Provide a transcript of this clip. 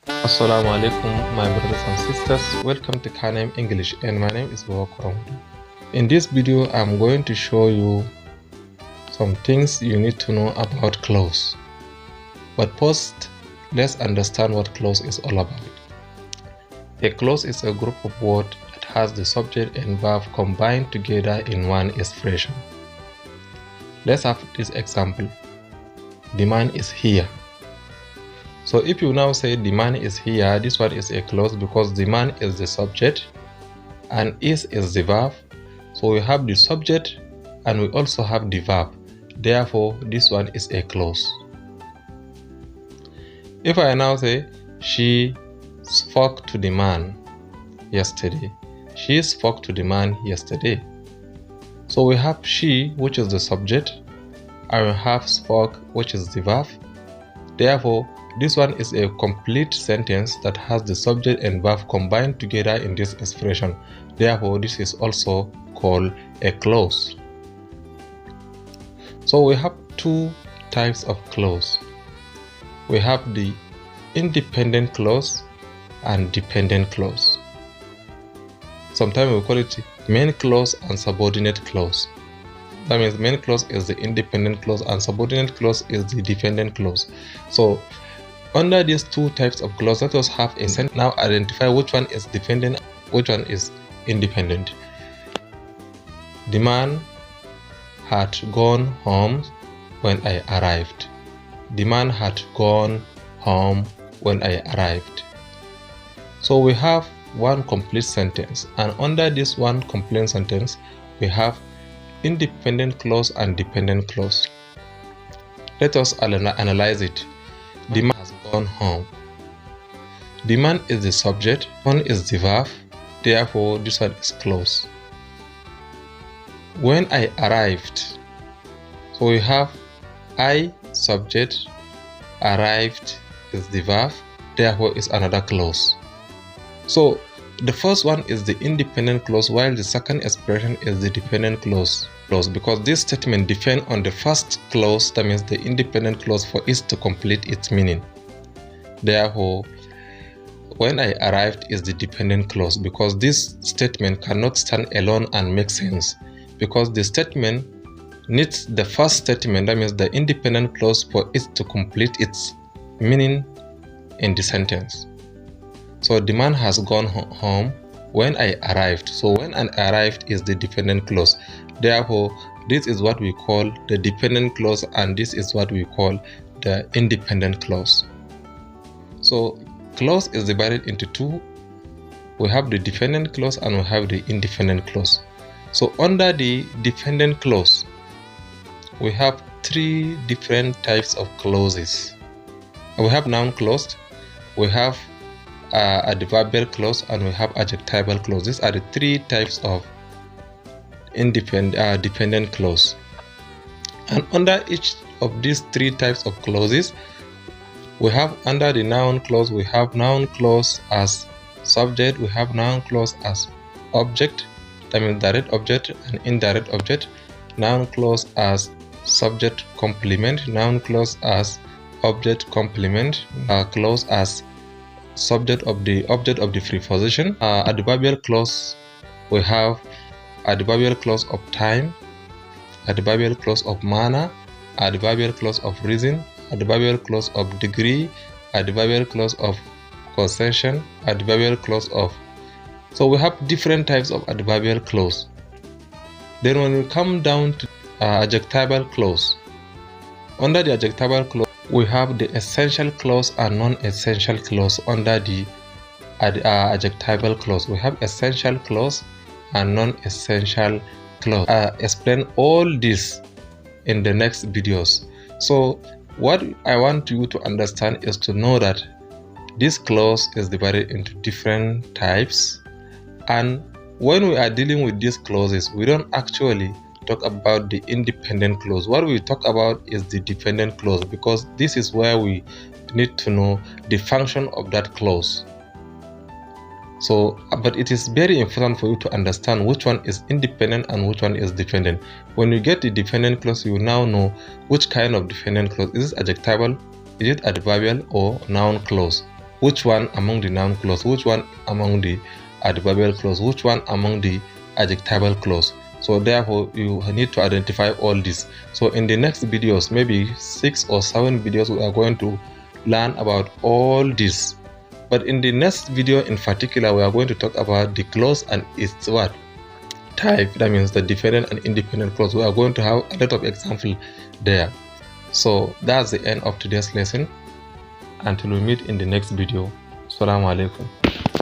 Assalamu alaikum, my brothers and sisters. Welcome to Khanem English, and my name is Bawakram. In this video, I'm going to show you some things you need to know about clause. But first, let's understand what clause is all about. A clause is a group of words that has the subject and verb combined together in one expression. Let's have this example. The man is here. So if you now say the man is here, this one is a clause because the man is the subject and is the verb. So we have the subject and we also have the verb. Therefore, this one is a clause. If I now say she spoke to the man yesterday, she spoke to the man yesterday. So we have she, which is the subject, and we have spoke, which is the verb. Therefore, this one is a complete sentence that has the subject and verb combined together in this expression. Therefore, this is also called a clause. So we have two types of clause. We have the independent clause and dependent clause. Sometimes we call it main clause and subordinate clause. That means main clause is the independent clause and subordinate clause is the dependent clause. So under these two types of clause, let us have a sentence. Now identify which one is dependent, which one is independent. The man had gone home when I arrived. The man had gone home when I arrived. So we have one complete sentence, and under this one complete sentence, we have independent clause and dependent clause. Let us analyze it. The man has gone home. The man is the subject, one is the verb, therefore this one is clause. When I arrived, so we have I subject, arrived is the verb, therefore is another clause. So the first one is the independent clause while the second expression is the dependent clause. Because this statement depends on the first clause, that means the independent clause, for it to complete its meaning. Therefore, when I arrived is the dependent clause because this statement cannot stand alone and make sense because the statement needs the first statement, that means the independent clause, for it to complete its meaning in the sentence. So the man has gone home when I arrived. So when I arrived is the dependent clause. Therefore, this is what we call the dependent clause and this is what we call the independent clause. So clause is divided into two. We have the dependent clause and we have the independent clause. So under the dependent clause, we have three different types of clauses. We have noun clause, we have adverbial clause, and we have adjectival clause. These are the three types of dependent clause. And under each of these three types of clauses, we have under the noun clause, we have noun clause as subject, we have noun clause as object, that means direct object and indirect object, noun clause as subject complement, noun clause as object complement, clause as subject of the object of the preposition. Adverbial clause, we have adverbial clause of time, adverbial clause of manner, adverbial clause of reason, adverbial clause of degree, adverbial clause of concession, adverbial clause of. So we have different types of adverbial clause. Then when we come down to adjectival clause, under the adjectival clause, we have the essential clause and non-essential clause. Under the adjectival clause, we have essential clause and non-essential clause. Explain all this in the next videos. So what I want you to understand is to know that this clause is divided into different types, and when we are dealing with these clauses, we don't actually talk about the independent clause. What we talk about is the dependent clause because this is where we need to know the function of that clause. So, but it is very important for you to understand which one is independent and which one is dependent. When you get the dependent clause, you now know which kind of dependent clause. Is it adjectival, is it adverbial, or noun clause? which one among the noun clause, which one among the adverbial clause, which one among the adjectival clause. So therefore you need to identify all this. So in the next videos, maybe 6 or 7 videos, we are going to learn about all this. But in the next video in particular, we are going to talk about the clause and its what type. That means the dependent and independent clause. We are going to have a lot of examples there. So that's the end of today's lesson. Until we meet in the next video. Assalamu alaikum.